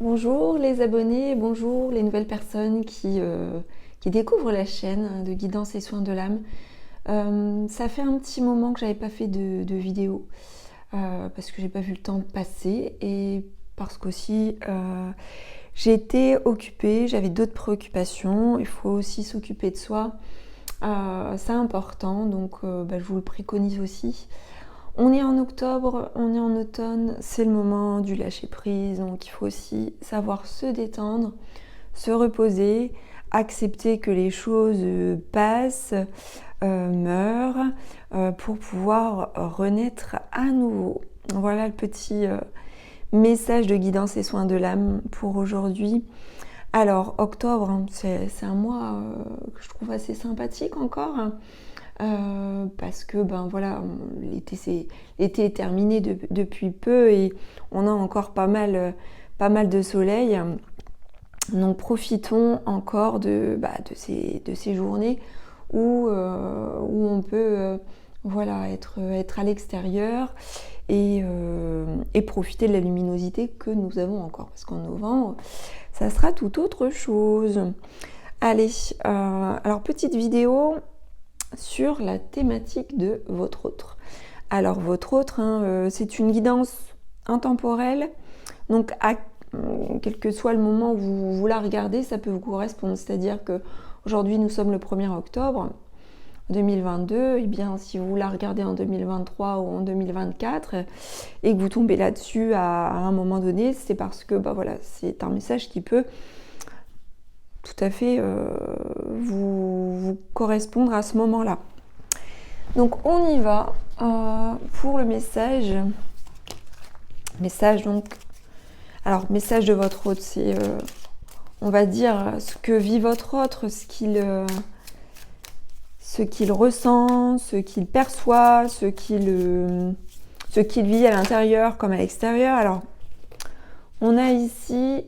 Bonjour les abonnés, bonjour les nouvelles personnes qui découvrent la chaîne de Guidance et Soins de l'âme. Ça fait un petit moment que j'avais pas fait de vidéo parce que j'ai pas vu le temps passer et parce qu'aussi j'étais occupée, j'avais d'autres préoccupations. Il faut aussi s'occuper de soi, c'est important, donc je vous le préconise aussi. On est en octobre, on est en automne, c'est le moment du lâcher prise, donc il faut aussi savoir se détendre, se reposer, accepter que les choses passent, meurent, pour pouvoir renaître à nouveau. Voilà le petit message de guidance et soins de l'âme pour aujourd'hui. Alors octobre, hein, c'est un mois que je trouve assez sympathique encore. Parce que voilà, l'été est terminé depuis peu et on a encore pas mal de soleil, donc profitons encore de ces journées où on peut être à l'extérieur et profiter de la luminosité que nous avons encore, parce qu'en novembre ça sera tout autre chose. Allez, alors petite vidéo sur la thématique de votre autre. Alors votre autre, c'est une guidance intemporelle, donc quel que soit le moment où vous la regardez, ça peut vous correspondre. C'est-à-dire que aujourd'hui nous sommes le 1er octobre 2022, et bien si vous la regardez en 2023 ou en 2024 et que vous tombez là-dessus à un moment donné, c'est parce que c'est un message qui peut tout à fait vous correspondre à ce moment-là. Donc on y va pour le message. Message de votre hôte, c'est on va dire ce que vit votre autre, ce qu'il ressent, ce qu'il perçoit, ce qu'il vit à l'intérieur comme à l'extérieur. Alors on a ici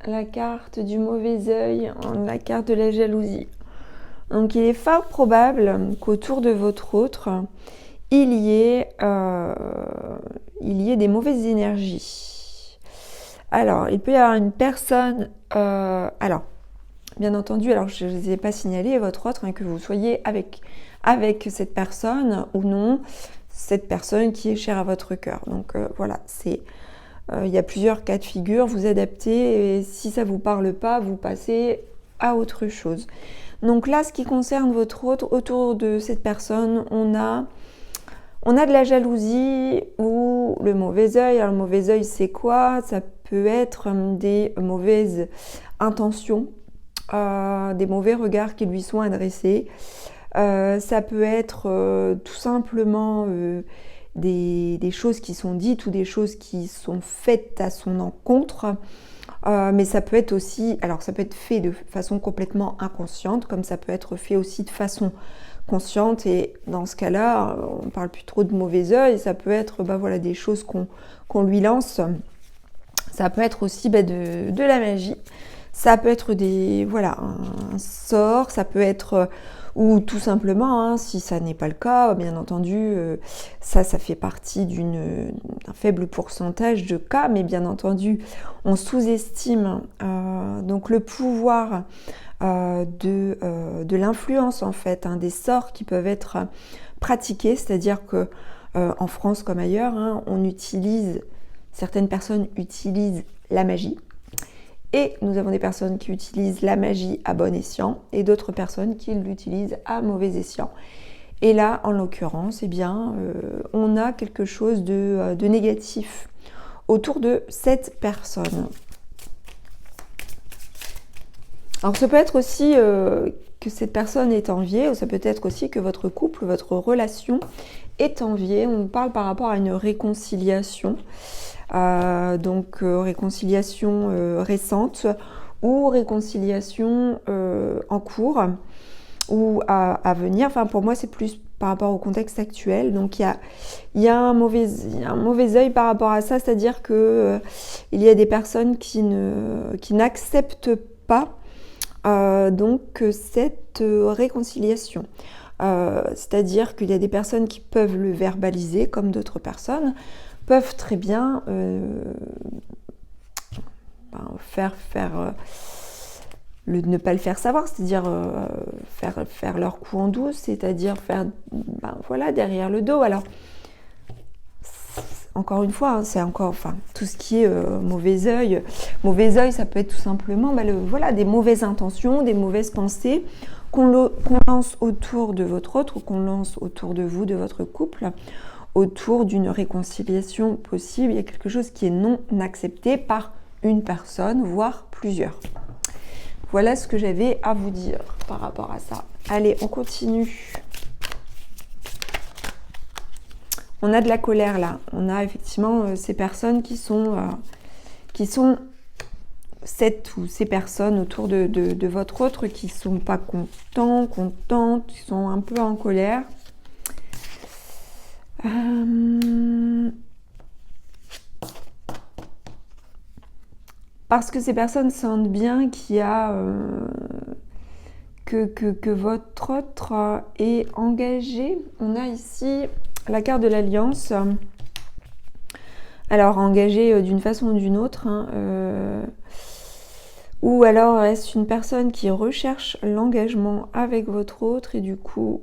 la carte du mauvais œil, la carte de la jalousie. Donc il est fort probable qu'autour de votre autre, il y ait des mauvaises énergies. Alors, il peut y avoir une personne... alors, bien entendu, alors je ne les ai pas signalés, votre autre, que vous soyez avec cette personne ou non, cette personne qui est chère à votre cœur. Donc voilà, c'est... il y a plusieurs cas de figure, vous adaptez et si ça ne vous parle pas, vous passez à autre chose. Donc là, ce qui concerne votre autre, autour de cette personne, on a de la jalousie ou le mauvais œil. Alors le mauvais œil, c'est quoi? Ça peut être des mauvaises intentions, des mauvais regards qui lui sont adressés. Ça peut être tout simplement des choses qui sont dites ou des choses qui sont faites à son encontre. Mais ça peut être aussi, alors ça peut être fait de façon complètement inconsciente, comme ça peut être fait aussi de façon consciente, et dans ce cas-là, on ne parle plus trop de mauvais œil, ça peut être des choses qu'on lui lance, ça peut être aussi de la magie, ça peut être un sort, ça peut être... ou tout simplement, si ça n'est pas le cas, bien entendu, ça fait partie d'un faible pourcentage de cas, mais bien entendu, on sous-estime donc le pouvoir de l'influence, en fait, des sorts qui peuvent être pratiqués, c'est-à-dire que en France comme ailleurs, certaines personnes utilisent la magie. Et nous avons des personnes qui utilisent la magie à bon escient et d'autres personnes qui l'utilisent à mauvais escient. Et là, en l'occurrence, on a quelque chose de négatif autour de cette personne. Alors, ça peut être aussi que cette personne est enviée, ou ça peut être aussi que votre couple, votre relation est enviée. On parle par rapport à une réconciliation. Réconciliation récente ou réconciliation en cours ou à venir. Enfin, pour moi, c'est plus par rapport au contexte actuel. Donc, il y a un mauvais œil par rapport à ça, c'est-à-dire que il y a des personnes qui n'acceptent pas cette réconciliation. C'est-à-dire qu'il y a des personnes qui peuvent le verbaliser, comme d'autres personnes peuvent très bien ne pas le faire savoir, c'est-à-dire faire leur coup en douce, c'est-à-dire faire voilà, derrière le dos. Alors, encore une fois, hein, c'est encore tout ce qui est mauvais œil. Mauvais œil, ça peut être tout simplement voilà, des mauvaises intentions, des mauvaises pensées qu'on lance autour de votre autre ou qu'on lance autour de vous, de votre couple, autour d'une réconciliation possible. Il y a quelque chose qui est non accepté par une personne, voire plusieurs. Voilà ce que j'avais à vous dire par rapport à ça. Allez, on continue. On a de la colère là. On a effectivement ces personnes qui sont cette ou ces personnes autour de votre autre qui ne sont pas contentes, qui sont un peu en colère. Parce que ces personnes sentent bien qu'il y a que votre autre est engagé. On a ici la carte de l'alliance. Alors engagé d'une façon ou d'une autre. Ou alors est-ce une personne qui recherche l'engagement avec votre autre et du coup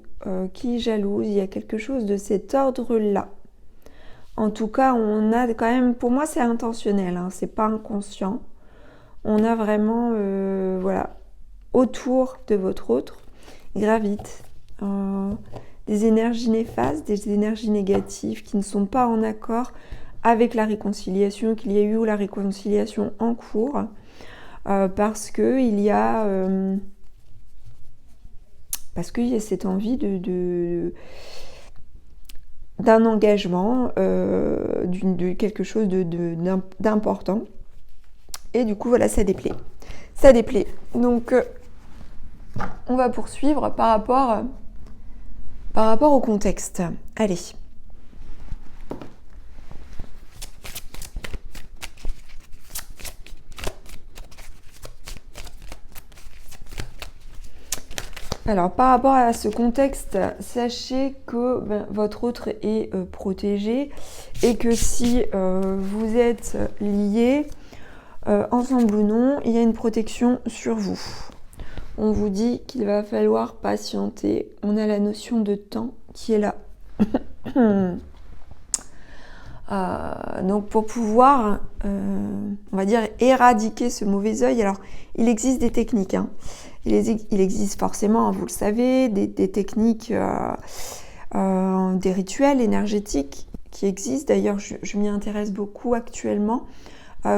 qui jalouse. Il y a quelque chose de cet ordre-là. En tout cas, on a quand même, pour moi c'est intentionnel, hein, c'est pas inconscient. On a vraiment, voilà, autour de votre autre, gravitent des énergies néfastes, des énergies négatives qui ne sont pas en accord avec la réconciliation qu'il y a eu ou la réconciliation en cours, parce qu'il y a cette envie d'un engagement, de quelque chose d'important. Et du coup, voilà, ça déplaît. Ça déplaît. Donc, on va poursuivre par rapport au contexte. Allez. Alors, par rapport à ce contexte, sachez que votre autre est protégé et que si vous êtes liés, ensemble ou non, il y a une protection sur vous. On vous dit qu'il va falloir patienter. On a la notion de temps qui est là. Donc pour pouvoir, on va dire, éradiquer ce mauvais œil, alors il existe des techniques. Hein. Il existe forcément, vous le savez, des techniques, des rituels énergétiques qui existent. D'ailleurs, je m'y intéresse beaucoup actuellement.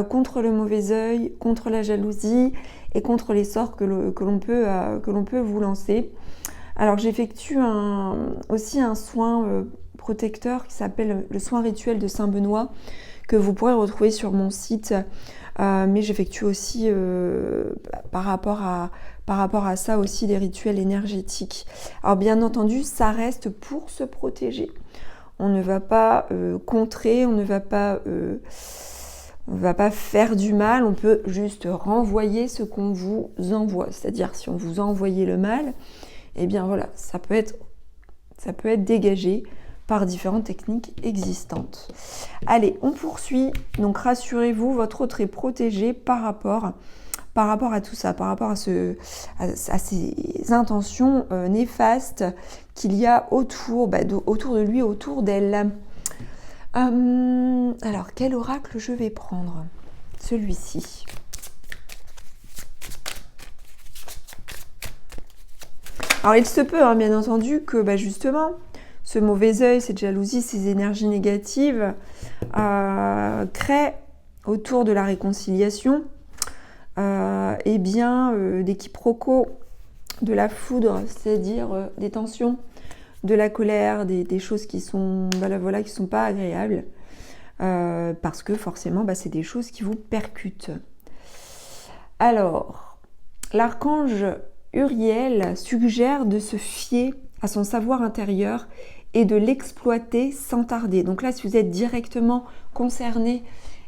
Contre le mauvais œil, contre la jalousie et contre les sorts que l'on peut vous lancer. Alors j'effectue aussi un soin protecteur qui s'appelle le soin rituel de Saint-Benoît que vous pourrez retrouver sur mon site, mais j'effectue aussi par rapport à ça aussi des rituels énergétiques. Alors bien entendu, ça reste pour se protéger. On ne va pas contrer, on ne va pas faire du mal, on peut juste renvoyer ce qu'on vous envoie. C'est-à-dire, si on vous a envoyé le mal, eh bien voilà, ça peut être dégagé par différentes techniques existantes. Allez, on poursuit. Donc rassurez-vous, votre autre est protégé par rapport à tout ça, par rapport à ces intentions néfastes qu'il y a autour de lui, autour d'elle. Alors, quel oracle je vais prendre? Celui-ci. Alors, il se peut, hein, bien entendu, que justement, ce mauvais œil, cette jalousie, ces énergies négatives créent autour de la réconciliation des quiproquos, de la foudre, c'est-à-dire des tensions, de la colère, des choses qui sont qui sont pas agréables, parce que forcément c'est des choses qui vous percutent. Alors, l'archange Uriel suggère de se fier à son savoir intérieur et de l'exploiter sans tarder. Donc là, si vous êtes directement concerné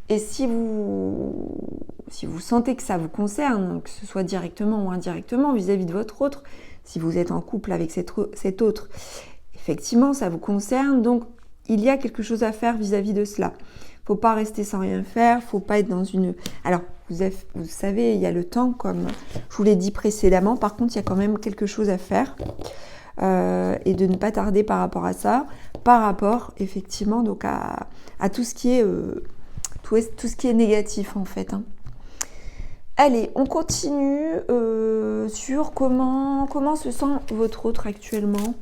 et si vous sentez que ça vous concerne, que ce soit directement ou indirectement vis-à-vis de votre autre, si vous êtes en couple avec cet autre, effectivement, ça vous concerne, donc il y a quelque chose à faire vis-à-vis de cela. Il ne faut pas rester sans rien faire, il ne faut pas être dans une... Alors, vous savez, il y a le temps, comme je vous l'ai dit précédemment. Par contre, il y a quand même quelque chose à faire. Et de ne pas tarder par rapport à ça, par rapport effectivement donc à tout ce qui est tout ce qui est négatif en fait. Hein. Allez, on continue sur comment se sent votre autre actuellement.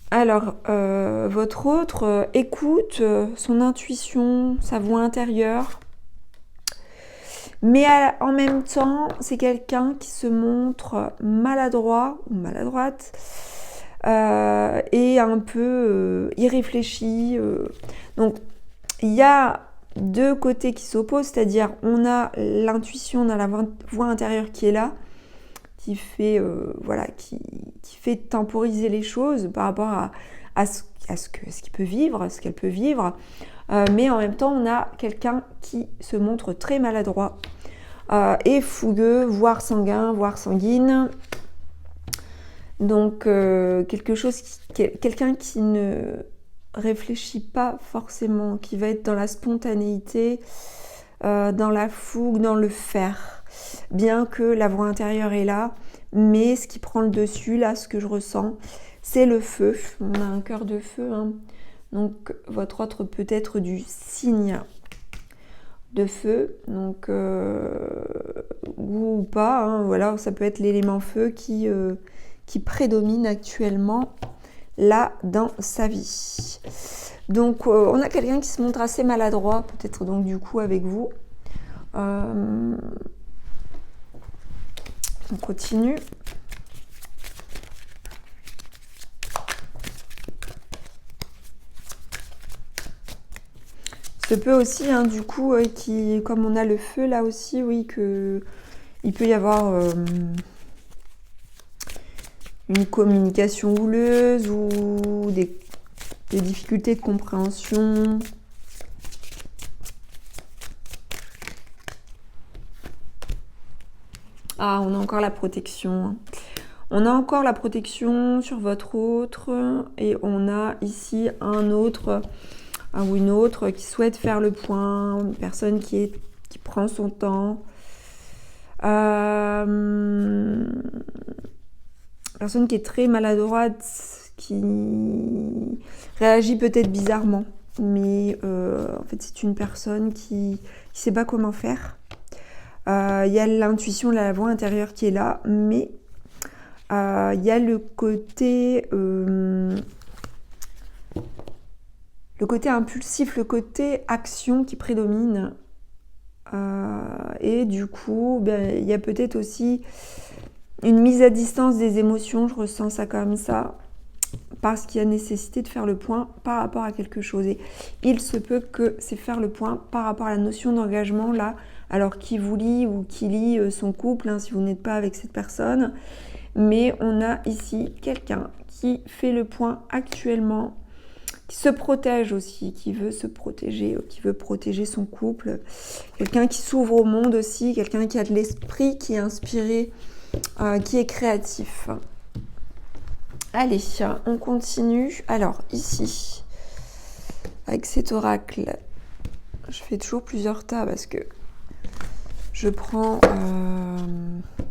Alors, votre autre écoute son intuition, sa voix intérieure. Mais en même temps, c'est quelqu'un qui se montre maladroit ou maladroite et un peu irréfléchi. Donc, il y a deux côtés qui s'opposent, c'est-à-dire on a l'intuition, on a la voix intérieure qui est là, qui fait, qui fait temporiser les choses par rapport à ce qu'il peut vivre, ce qu'elle peut vivre. Mais en même temps, on a quelqu'un qui se montre très maladroit et fougueux, voire sanguin, voire sanguine. Donc, quelqu'un qui ne réfléchit pas forcément, qui va être dans la spontanéité, dans la fougue, dans le faire. Bien que la voix intérieure est là, mais ce qui prend le dessus, là, ce que je ressens, c'est le feu. On a un cœur de feu, hein. Donc, votre autre peut être du signe de feu, donc ou pas, hein, voilà, ça peut être l'élément feu qui prédomine actuellement là dans sa vie. Donc, on a quelqu'un qui se montre assez maladroit, peut-être donc du coup avec vous. On continue. Se peut aussi, hein, du coup, comme on a le feu là aussi, oui, il peut y avoir une communication houleuse ou des difficultés de compréhension. Ah, on a encore la protection. On a encore la protection sur votre autre et on a ici un autre ou une autre qui souhaite faire le point, une personne qui prend son temps. Personne qui est très maladroite, qui réagit peut-être bizarrement, mais en fait c'est une personne qui ne sait pas comment faire. Il y a l'intuition, la voix intérieure qui est là, mais il y a le côté impulsif, le côté action qui prédomine. Et du coup, il y a peut-être aussi une mise à distance des émotions, je ressens ça comme ça, parce qu'il y a nécessité de faire le point par rapport à quelque chose. Et il se peut que c'est faire le point par rapport à la notion d'engagement, là, alors qui vous lie ou qui lie son couple, hein, si vous n'êtes pas avec cette personne. Mais on a ici quelqu'un qui fait le point actuellement, qui se protège aussi, qui veut se protéger, qui veut protéger son couple. Quelqu'un qui s'ouvre au monde aussi, quelqu'un qui a de l'esprit, qui est inspiré, qui est créatif. Allez, on continue. Alors, ici, avec cet oracle, je fais toujours plusieurs tas parce que je prends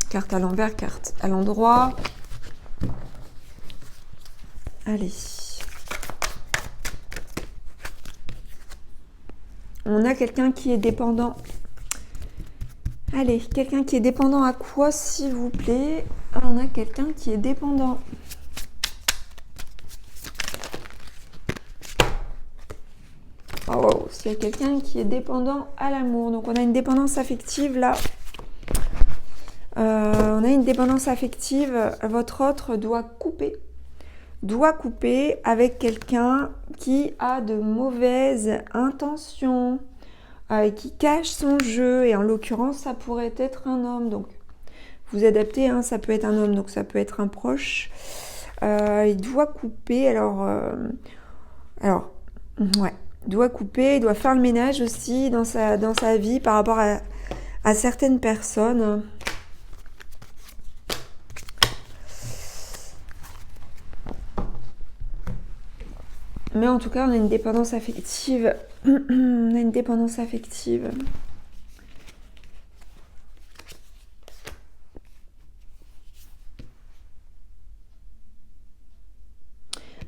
carte à l'envers, carte à l'endroit. Allez. On a quelqu'un qui est dépendant. Allez, quelqu'un qui est dépendant à quoi, s'il vous plaît? On a quelqu'un qui est dépendant. Oh, s'il y a quelqu'un qui est dépendant à l'amour. Donc, on a une dépendance affective, là. On a une dépendance affective. Votre autre doit couper avec quelqu'un qui a de mauvaises intentions, qui cache son jeu, et en l'occurrence ça pourrait être un homme, donc vous adaptez, hein, ça peut être un homme, donc ça peut être un proche. Il doit couper, doit couper, il doit faire le ménage aussi dans sa vie par rapport à certaines personnes. Mais en tout cas, on a une dépendance affective. On a une dépendance affective.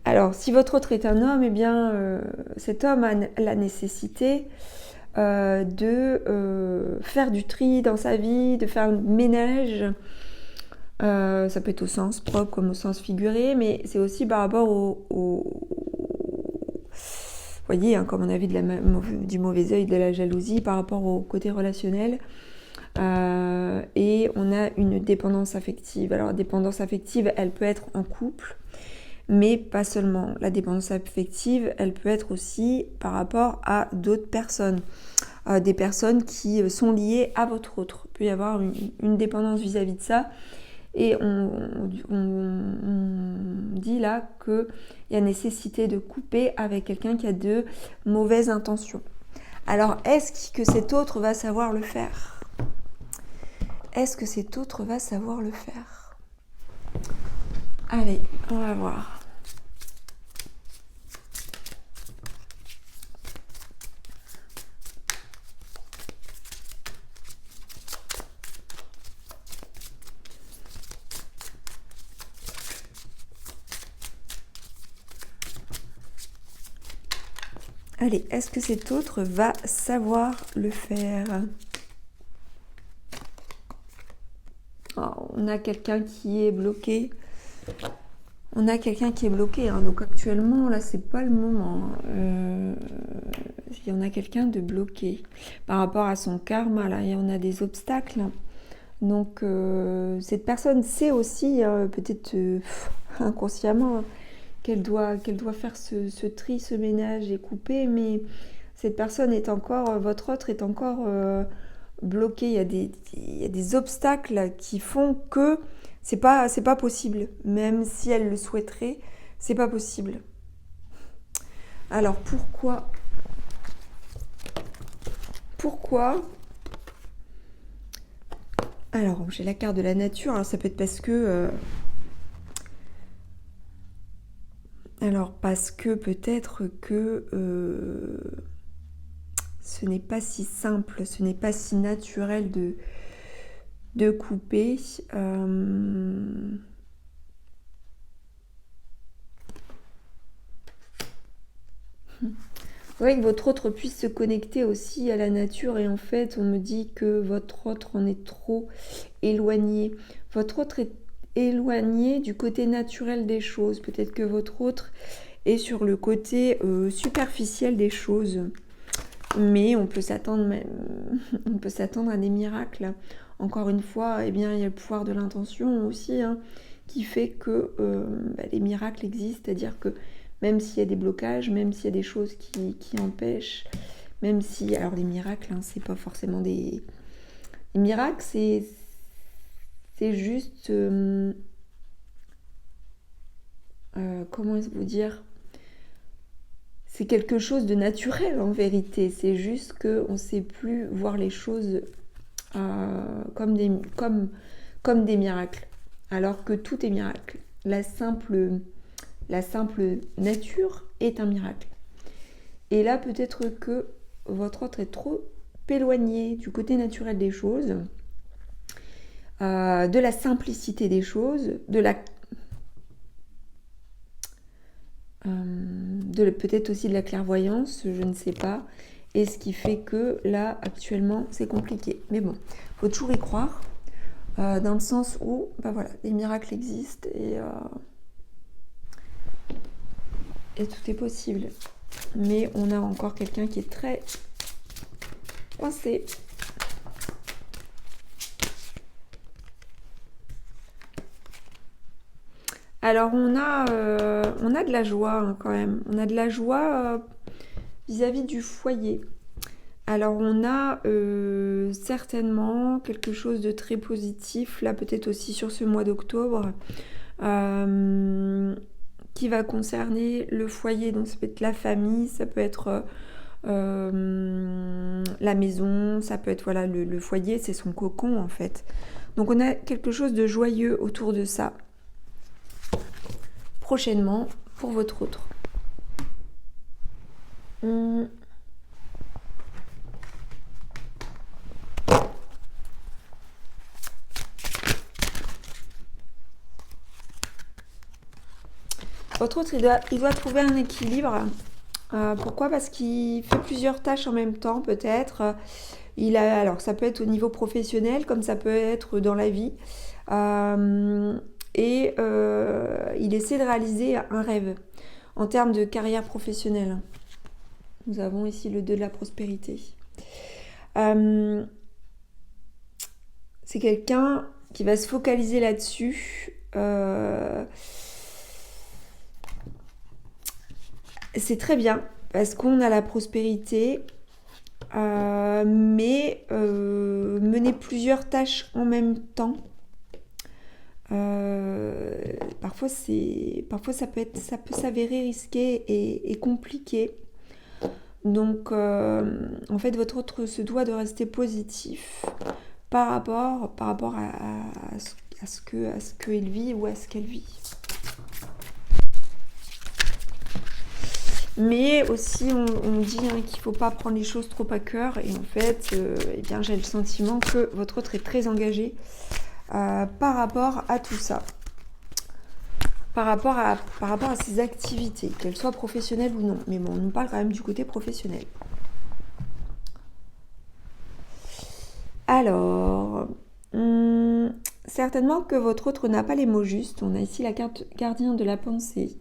Alors, si votre autre est un homme, eh bien, cet homme a la nécessité de faire du tri dans sa vie, de faire le ménage. Ça peut être au sens propre comme au sens figuré, mais c'est aussi par rapport vous voyez, hein, comme on a vu du mauvais œil de la jalousie, par rapport au côté relationnel. Et on a une dépendance affective. Alors, la dépendance affective, elle peut être en couple, mais pas seulement. La dépendance affective, elle peut être aussi par rapport à d'autres personnes. Des personnes qui sont liées à votre autre. Il peut y avoir une dépendance vis-à-vis de ça. Et on dit là qu'il y a nécessité de couper avec quelqu'un qui a de mauvaises intentions. Alors, est-ce que cet autre va savoir le faire? Est-ce que cet autre va savoir le faire? Allez, on va voir. Allez, est-ce que cet autre va savoir le faire? On a quelqu'un qui est bloqué. On a quelqu'un qui est bloqué. Hein. Donc actuellement, là, c'est pas le moment. Il y en a quelqu'un de bloqué. Par rapport à son karma, là, et on a des obstacles. Donc, cette personne sait aussi, peut-être inconsciemment, qu'elle doit faire ce tri, ce ménage et couper, mais cette personne est encore, votre autre est encore bloqué. Il y a des obstacles qui font que c'est pas possible. Même si elle le souhaiterait, c'est pas possible. Alors pourquoi Alors j'ai la carte de la nature. Alors ça peut être parce que peut-être que ce n'est pas si simple, ce n'est pas si naturel de couper. Ouais, que votre autre puisse se connecter aussi à la nature, et en fait on me dit que votre autre en est trop éloigné. Votre autre est éloigné du côté naturel des choses. Peut-être que votre autre est sur le côté superficiel des choses. Mais on peut s'attendre à des miracles. Encore une fois, eh bien, il y a le pouvoir de l'intention aussi, hein, qui fait que les miracles existent. C'est-à-dire que même s'il y a des blocages, même s'il y a des choses qui empêchent, même si... Alors les miracles, hein, c'est pas forcément des... Les miracles, c'est juste... comment vous dire? C'est quelque chose de naturel en vérité. C'est juste qu'on ne sait plus voir les choses comme des miracles. Alors que tout est miracle. La simple nature est un miracle. Et là, peut-être que votre autre est trop éloigné du côté naturel des choses, de la simplicité des choses, peut-être aussi de la clairvoyance, je ne sais pas. Et ce qui fait que là, actuellement, c'est compliqué. Mais bon, il faut toujours y croire, dans le sens où, voilà, les miracles existent et tout est possible. Mais on a encore quelqu'un qui est très coincé. Alors on a de la joie, hein, quand même. On a de la joie vis-à-vis du foyer. Alors on a certainement quelque chose de très positif, là peut-être aussi sur ce mois d'octobre, qui va concerner le foyer. Donc ça peut être la famille, ça peut être la maison, ça peut être voilà, le foyer, c'est son cocon en fait. Donc on a quelque chose de joyeux autour de ça prochainement pour votre autre. Hum. Votre autre, il doit trouver un équilibre. Pourquoi? Parce qu'il fait plusieurs tâches en même temps, peut-être. Alors, ça peut être au niveau professionnel, comme ça peut être dans la vie. Euh, il essaie de réaliser un rêve en termes de carrière professionnelle. Nous avons ici le 2 de la prospérité. C'est quelqu'un qui va se focaliser là-dessus. C'est très bien parce qu'on a la prospérité, mais mener plusieurs tâches en même temps, parfois ça peut s'avérer risqué et compliqué. Donc, en fait, votre autre se doit de rester positif par rapport à ce qu'il vit ou à ce qu'elle vit. Mais aussi, on dit qu'il ne faut pas prendre les choses trop à cœur. Et en fait, eh bien, j'ai le sentiment que votre autre est très engagé par rapport à tout ça. Par rapport à ses activités, qu'elles soient professionnelles ou non. Mais bon, on nous parle quand même du côté professionnel. Alors, certainement que votre autre n'a pas les mots justes. On a ici la carte gardien de la pensée.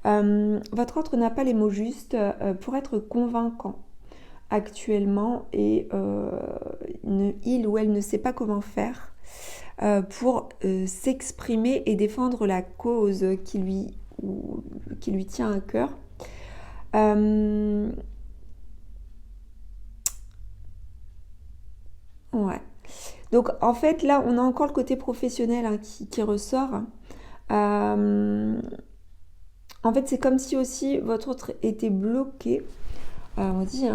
Votre autre n'a pas les mots justes pour être convaincant actuellement et il ou elle ne sait pas comment faire pour s'exprimer et défendre la cause qui lui tient à cœur. Ouais. Donc en fait là on a encore le côté professionnel qui ressort. En fait, c'est comme si aussi votre autre était bloqué. On dit,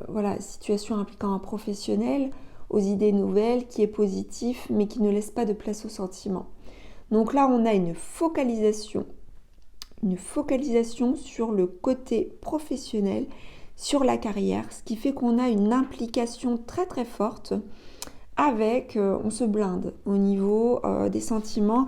voilà, situation impliquant un professionnel, aux idées nouvelles, qui est positif, mais qui ne laisse pas de place aux sentiments. Donc là, on a une focalisation sur le côté professionnel, sur la carrière, ce qui fait qu'on a une implication très très forte avec, on se blinde au niveau des sentiments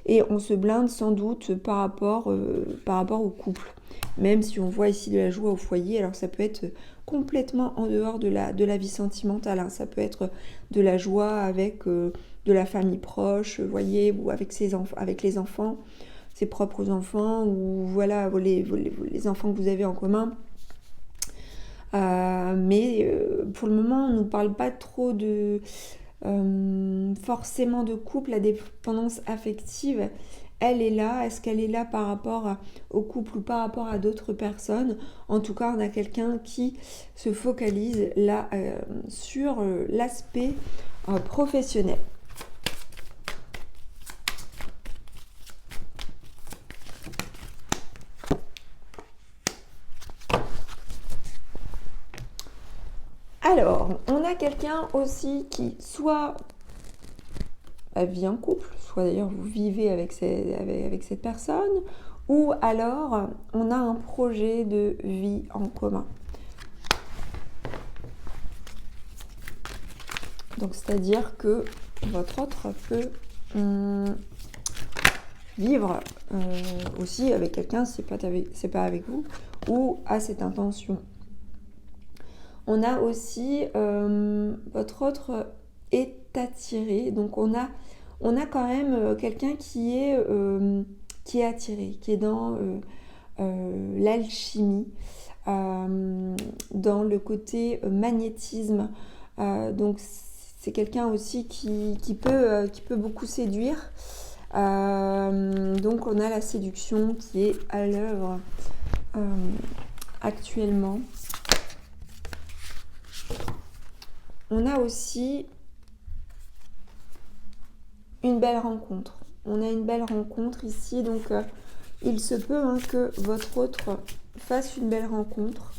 et on se blinde sans doute par rapport au couple. Même si on voit ici de la joie au foyer, alors ça peut être complètement en dehors de la vie sentimentale. Ça peut être de la joie avec de la famille proche, voyez, ou avec les enfants, ses propres enfants, ou voilà, les enfants que vous avez en commun. Mais pour le moment, on ne nous parle pas trop de forcément de couple. La dépendance affective, elle est là. Est-ce qu'elle est là par rapport au couple ou par rapport à d'autres personnes? En tout cas, on a quelqu'un qui se focalise là sur l'aspect professionnel. Alors, on a quelqu'un aussi qui soit vit en couple, soit d'ailleurs vous vivez avec cette personne, ou alors on a un projet de vie en commun. Donc c'est-à-dire que votre autre peut vivre aussi avec quelqu'un, c'est pas avec vous, ou a cette intention. On a aussi votre autre est attiré, donc on a quand même quelqu'un qui est attiré, qui est dans l'alchimie, dans le côté magnétisme. Donc c'est quelqu'un aussi qui peut beaucoup séduire. Donc on a la séduction qui est à l'œuvre actuellement. On a aussi une belle rencontre. On a une belle rencontre ici, donc il se peut que votre autre fasse une belle rencontre.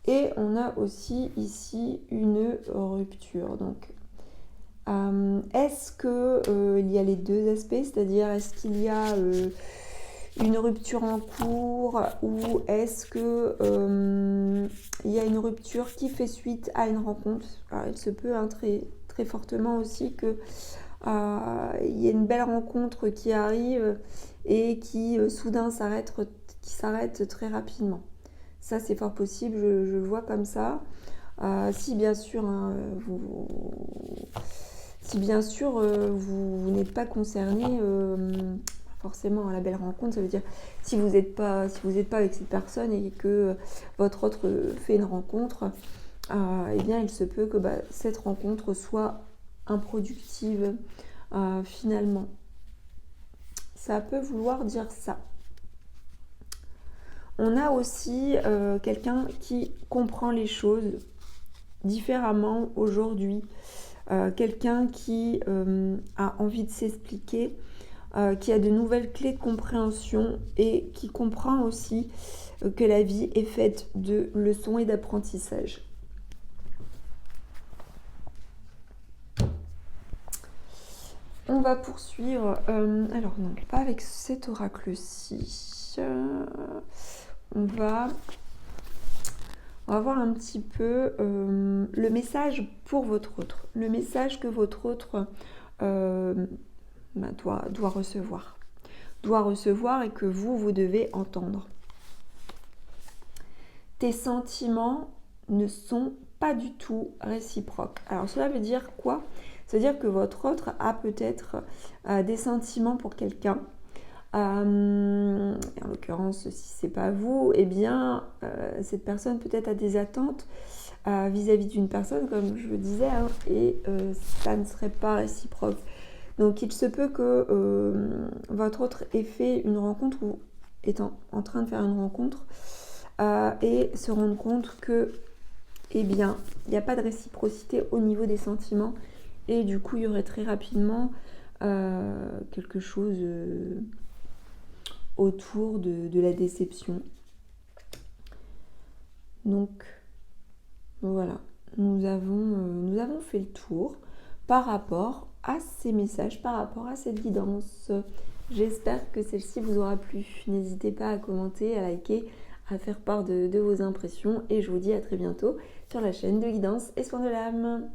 Et on a aussi ici une rupture. Donc, est-ce qu'il y a les deux aspects, c'est-à-dire est-ce qu'il y a une rupture en cours, ou est-ce que il y a une rupture qui fait suite à une rencontre? Alors, il se peut très, très fortement aussi que il y ait une belle rencontre qui arrive et qui soudain s'arrête très rapidement. Ça, c'est fort possible, je le vois comme ça. Si bien sûr, hein, vous n'êtes pas concerné, forcément à la belle rencontre, ça veut dire si vous n'êtes pas avec cette personne et que votre autre fait une rencontre, eh bien il se peut que cette rencontre soit improductive finalement. Ça peut vouloir dire ça. On a aussi quelqu'un qui comprend les choses différemment aujourd'hui. Quelqu'un qui a envie de s'expliquer, qui a de nouvelles clés de compréhension et qui comprend aussi que la vie est faite de leçons et d'apprentissage. On va poursuivre. Alors non, pas avec cet oracle-ci. On va voir un petit peu le message pour votre autre. Le message que votre autre doit recevoir. Doit recevoir et que vous devez entendre. Tes sentiments ne sont pas du tout réciproques. Alors cela veut dire quoi? Ça veut dire que votre autre a peut-être des sentiments pour quelqu'un. En l'occurrence, si c'est pas vous, eh bien, cette personne peut-être a des attentes vis-à-vis d'une personne, comme je le disais, hein, et ça ne serait pas réciproque. Donc, il se peut que votre autre ait fait une rencontre ou est en train de faire une rencontre et se rendre compte que, eh bien, il n'y a pas de réciprocité au niveau des sentiments et du coup, il y aurait très rapidement quelque chose autour de la déception. Donc voilà, nous avons fait le tour par rapport à ces messages, par rapport à cette guidance. J'espère que celle-ci vous aura plu. N'hésitez pas à commenter, à liker, à faire part de vos impressions et je vous dis à très bientôt sur la chaîne de Guidance et Soins de l'âme.